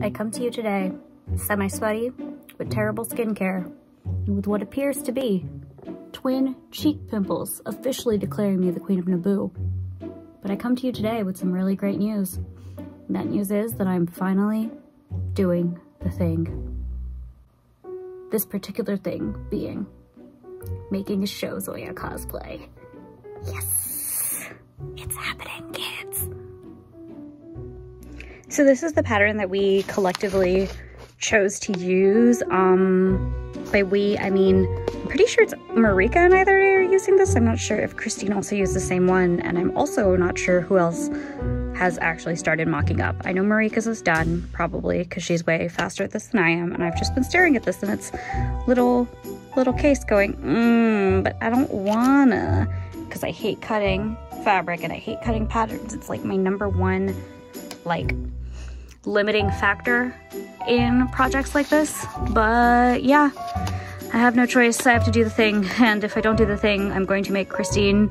I come to you today, semi-sweaty, with terrible skincare, and with what appears to be twin cheek pimples, officially declaring me the Queen of Naboo. But I come to you today with some really great news. And that news is that I'm finally doing the thing. This particular thing being making a show Zoya cosplay. Yes! It's happening, kids! So this is the pattern that we collectively chose to use. By we, I mean, I'm pretty sure it's Marika and I that are using this. I'm not sure if Christine also used the same one, and I'm also not sure who else has actually started mocking up. I know Marika's is done, probably, because she's way faster at this than I am, and I've just been staring at this in its little case going, but I don't wanna, because I hate cutting fabric and I hate cutting patterns. It's like my number one, like, limiting factor in projects like this. But yeah, I have no choice. I have to do the thing, and if I don't do the thing, I'm going to make Christine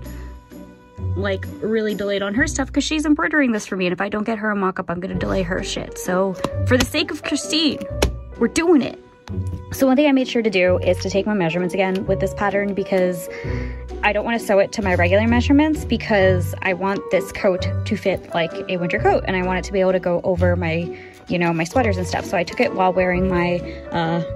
like really delayed on her stuff because she's embroidering this for me, and if I don't get her a mock-up, I'm gonna delay her shit. So for the sake of Christine, we're doing it. So one thing I made sure to do is to take my measurements again with this pattern, because I don't want to sew it to my regular measurements, because I want this coat to fit like a winter coat, and I want it to be able to go over my, you know, my sweaters and stuff. So I took it while wearing my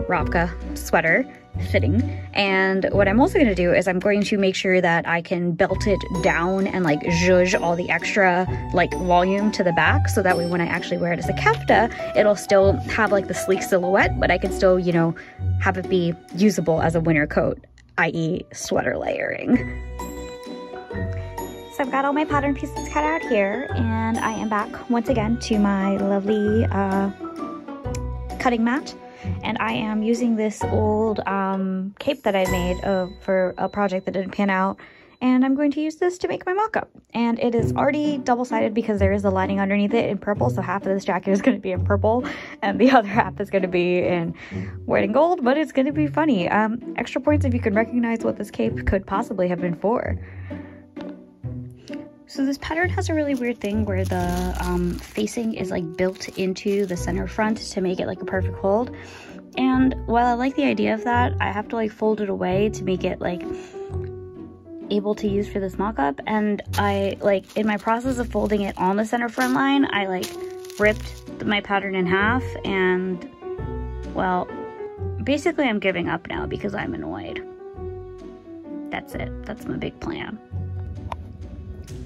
Rabka sweater fitting. And what I'm also going to do is I'm going to make sure that I can belt it down and like zhuzh all the extra like volume to the back, so that way when I actually wear it as a kefta, it'll still have like the sleek silhouette, but I can still, you know, have it be usable as a winter coat, i.e. sweater layering. So I've got all my pattern pieces cut out here, and I am back once again to my lovely cutting mat. And I am using this old cape that I made for a project that didn't pan out, and I'm going to use this to make my mock-up. And it is already double-sided because there is a lining underneath it in purple, so half of this jacket is going to be in purple and the other half is going to be in white and gold, but it's going to be funny. Extra points if you can recognize what this cape could possibly have been for. So this pattern has a really weird thing where the facing is like built into the center front to make it like a perfect hold. And while I like the idea of that, I have to like fold it away to make it like able to use for this mock-up. And I like, in my process of folding it on the center front line, I like ripped my pattern in half, and well, basically I'm giving up now because I'm annoyed. That's it. That's my big plan.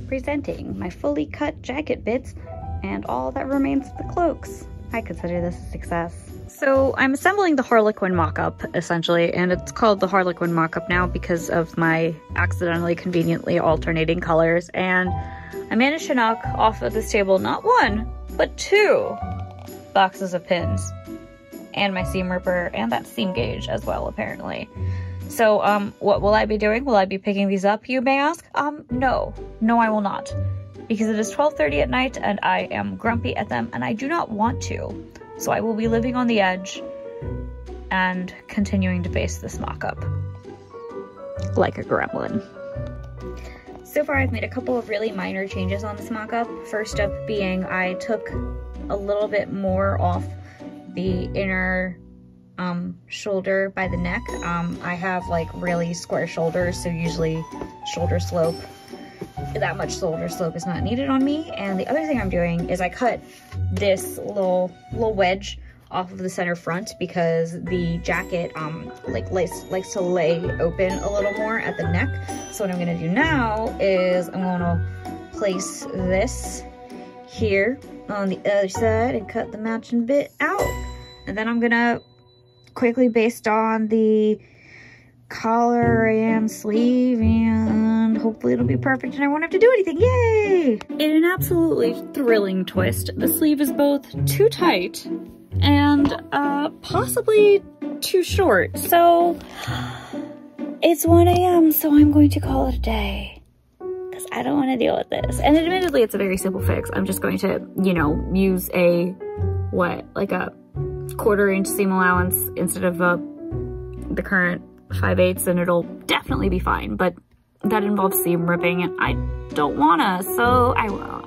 Presenting my fully cut jacket bits and all that remains of the cloaks. I consider this a success. So I'm assembling the Harlequin mock-up essentially, and it's called the Harlequin mock-up now because of my accidentally conveniently alternating colors. And I managed to knock off of this table not one, but 2 boxes of pins, and my seam ripper, and that seam gauge as well, apparently. So, what will I be doing? Will I be picking these up, you may ask? No, I will not. Because it is 12:30 at night and I am grumpy at them and I do not want to. So I will be living on the edge and continuing to base this mock-up like a gremlin. So far I've made a couple of really minor changes on this mock-up. First up being I took a little bit more off the inner shoulder by the neck. I have like really square shoulders, so usually shoulder slope, that much shoulder slope is not needed on me. And the other thing I'm doing is I cut this little wedge off of the center front because the jacket likes to lay open a little more at the neck. So what I'm gonna do now is I'm gonna place this here on the other side and cut the matching bit out. And then I'm gonna quickly based on the collar and sleeve, and hopefully it'll be perfect and I won't have to do anything. Yay! In an absolutely thrilling twist, the sleeve is both too tight and possibly too short. So it's 1 a.m. so I'm going to call it a day because I don't want to deal with this. And admittedly, it's a very simple fix. I'm just going to, you know, use a, like a 1/4 inch seam allowance instead of the current 5/8, and it'll definitely be fine, but that involves seam ripping and I don't wanna, so I won't.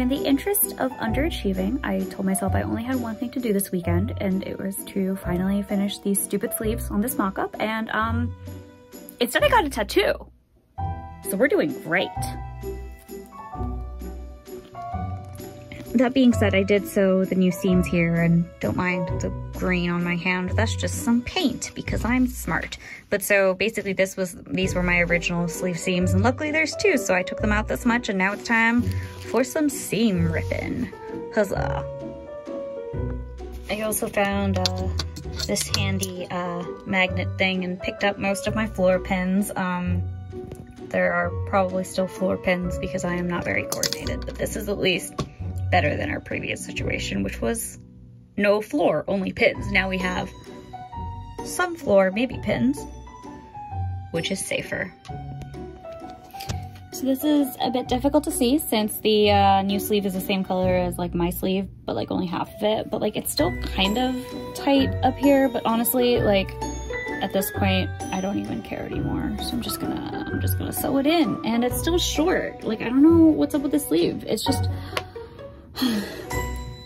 In the interest of underachieving, I told myself I only had one thing to do this weekend, and it was to finally finish these stupid sleeves on this mock-up, and instead I got a tattoo. So we're doing great. That being said, I did sew the new seams here, and don't mind the green on my hand. That's just some paint because I'm smart. But so basically these were my original sleeve seams, and luckily there's two, so I took them out this much, and now it's time for some seam ripping. Huzzah. I also found this handy magnet thing and picked up most of my floor pins. There are probably still floor pins because I am not very coordinated, but this is at least better than our previous situation, which was no floor, only pins. Now we have some floor, maybe pins, which is safer. So this is a bit difficult to see since the new sleeve is the same color as like my sleeve, but like only half of it. But like it's still kind of tight up here, but honestly, like at this point, I don't even care anymore. So I'm just gonna sew it in, and it's still short. Like I don't know what's up with the sleeve. It's just,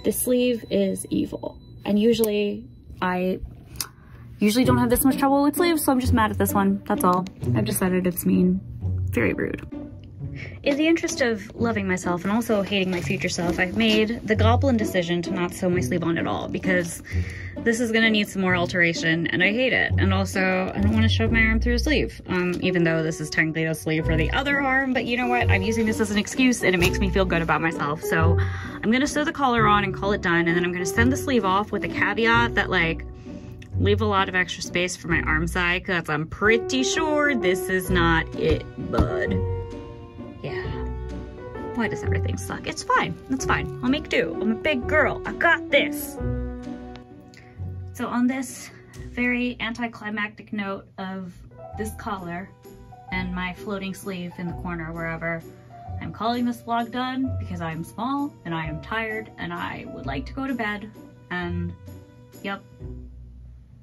the sleeve is evil. And usually I don't have this much trouble with sleeves, so I'm just mad at this one, that's all. I've decided it's mean. Very rude. In the interest of loving myself and also hating my future self, I've made the goblin decision to not sew my sleeve on at all because this is gonna need some more alteration and I hate it. And also, I don't wanna shove my arm through a sleeve, even though this is technically a sleeve for the other arm, but you know what? I'm using this as an excuse and it makes me feel good about myself. So I'm gonna sew the collar on and call it done, and then I'm gonna send the sleeve off with a caveat that like, leave a lot of extra space for my arm side because I'm pretty sure this is not it, bud. Yeah. Why does everything suck? It's fine. It's fine. I'll make do. I'm a big girl. I got this. So on this very anticlimactic note of this collar and my floating sleeve in the corner wherever, I'm calling this vlog done because I'm small and I am tired and I would like to go to bed. And yep,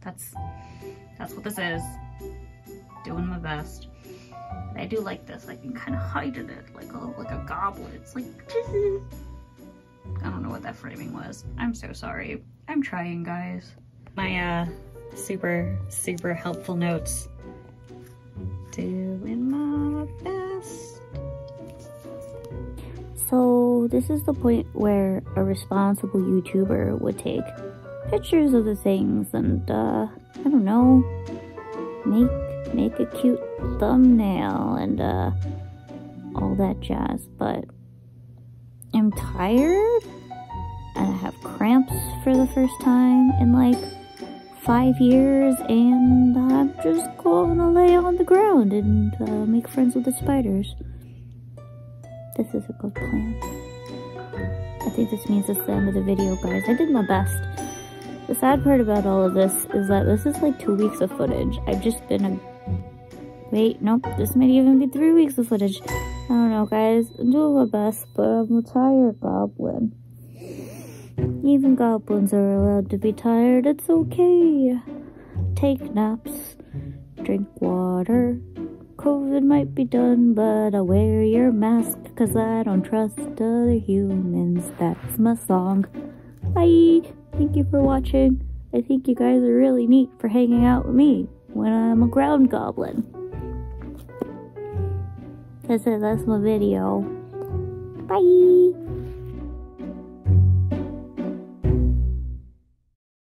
that's what this is. Doing my best. But I do like this. I can kind of hide in it like a goblin. It's like, I don't know what that framing was. I'm so sorry. I'm trying, guys. My super helpful notes. Doing my best. So this is the point where a responsible YouTuber would take pictures of the things and I don't know, make a cute thumbnail and all that jazz. But I'm tired and I have cramps for the first time in like 5 years, and I'm just gonna lay on the ground and make friends with the spiders. This is a good plan. I think this means it's the end of the video, guys. I did my best. The sad part about all of this is that this is like 2 weeks of footage. I've just been wait, nope, this might even be 3 weeks of footage. I don't know, guys. I'm doing my best, but I'm a tired goblin. Even goblins are allowed to be tired. It's okay. Take naps. Drink water. COVID might be done, but I'll wear your mask because I don't trust other humans. That's my song. Bye. Thank you for watching. I think you guys are really neat for hanging out with me when I'm a ground goblin. That's it. That's my video. Bye.